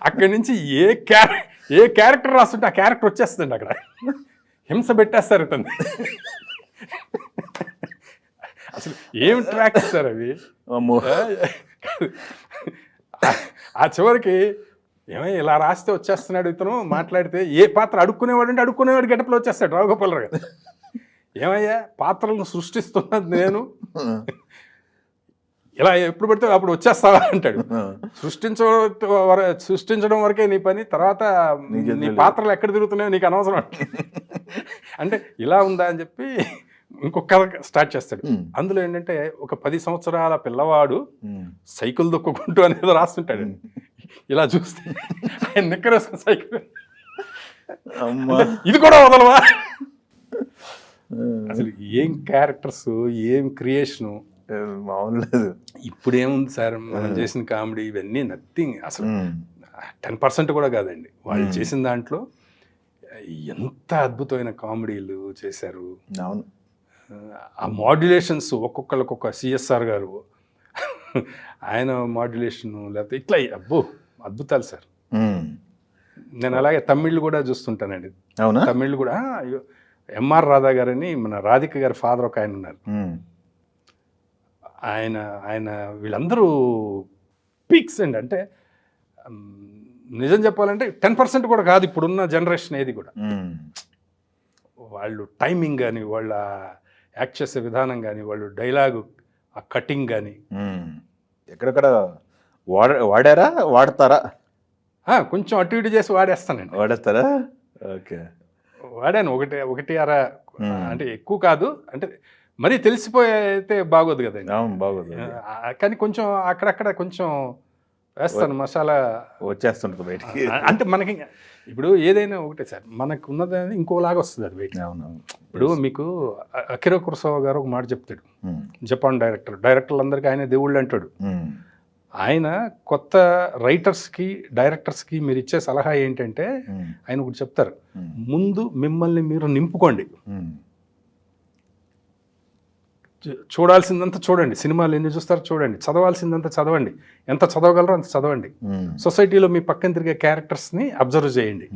అక్కడి నుంచి ఏ క్యారెక్టర్ రాస్తుంటే ఆ క్యారెక్టర్ వచ్చేస్తుంది అక్కడ. హింస పెట్టేస్తారు ఇతను. అసలు ఏం ట్రాక్స్ సార్ అవి. అమ్మో. ఆ చివరికి ఏమై ఇలా రాస్తే వచ్చేస్తున్నాడు ఇతను, మాట్లాడితే ఏ పాత్ర అడుక్కునేవాడు అంటే అడుక్కునేవాడు గెటప్లో వచ్చేస్తాడు రావుగోపాలరావు గారు. ఏమయ్యా పాత్రలను సృష్టిస్తున్నది నేను, ఇలా ఎప్పుడు పడితే అప్పుడు వచ్చేస్తావా అంటాడు. సృష్టించడం వరకే నీ పని, తర్వాత నీ పాత్రలు ఎక్కడ తిరుగుతున్నాయో నీకు అనవసరం అంటే ఇలా ఉందా అని చెప్పి ఇంకొక కథ స్టార్ట్ చేస్తాడు. అందులో ఏంటంటే ఒక 10 సంవత్సరాల పిల్లవాడు సైకిల్ దొక్కుంటూ అనేది రాస్తుంటాడు. ఇలా చూస్తే ఆయన నిక్కరేసుకున్న సైకిల్, ఇది కూడా వదలవా. అసలు ఏం క్యారెక్టర్స్, ఏం క్రియేషను మామూలు. ఇప్పుడు ఏముంది సార్ మనం చేసిన కామెడీ ఇవన్నీ నథింగ్. అసలు 10% కూడా కాదండి వాళ్ళు చేసిన దాంట్లో. ఎంత అద్భుతమైన కామెడీలు చేశారు. అవును. ఆ మాడ్యులేషన్స్ ఒక్కొక్కరికి ఒక సిఎస్ఆర్ గారు ఆయన మాడ్యులేషన్, లేకపోతే ఇట్లా అబ్బో అద్భుతాలు సార్. నేను అలాగే తమిళ్ కూడా చూస్తుంటానండి. అవునా? తమిళ్ కూడా ఎంఆర్ రాధా గారని మన రాధిక గారి ఫాదర్ ఒక ఆయన ఉన్నారు. ఆయన వీళ్ళందరూ పీక్స్ అండి. అంటే నిజం చెప్పాలంటే 10% కూడా కాదు ఇప్పుడున్న జనరేషన్ ఏది కూడా. వాళ్ళు టైమింగ్ కానీ, వాళ్ళ యాక్ట్ చేసే విధానం కానీ, వాళ్ళు డైలాగు ఆ కటింగ్ కానీ ఎక్కడెక్కడ వాడారా, వాడతారా? కొంచెం అటు ఇటు చేసి వాడేస్తానండి. వాడేస్తారా? ఓకే. వాడాను ఒకటి అర, అంటే ఎక్కువ కాదు, అంటే మరీ తెలిసిపోయితే బాగోదు కదండి. బాగోదు. కానీ కొంచెం అక్కడక్కడ కొంచెం వేస్తాను, మసాలా వచ్చేస్తుంటుంది బయటికి. అంటే మనకి ఇప్పుడు ఏదైనా ఒకటే సార్, మనకు ఉన్నది ఇంకోలాగా వస్తుంది అది బయట. ఇప్పుడు మీకు అకిరా కురోసావా గారు ఒక మాట చెప్తాడు, జపాన్ డైరెక్టర్లందరికీ ఆయన దేవుళ్ళు అంటాడు. ఆయన కొత్త రైటర్స్కి, డైరెక్టర్స్కి మీరు ఇచ్చే సలహా ఏంటంటే ఆయన ఒకటి చెప్తారు, ముందు మిమ్మల్ని మీరు నింపుకోండి, చూడాల్సిందంతా చూడండి, సినిమాలు ఎన్ని చూస్తారో చూడండి, చదవాల్సిందంతా చదవండి, ఎంత చదవగలరో అంత చదవండి, సొసైటీలో మీ పక్కన తిరిగే క్యారెక్టర్స్ని అబ్జర్వ్ చేయండి,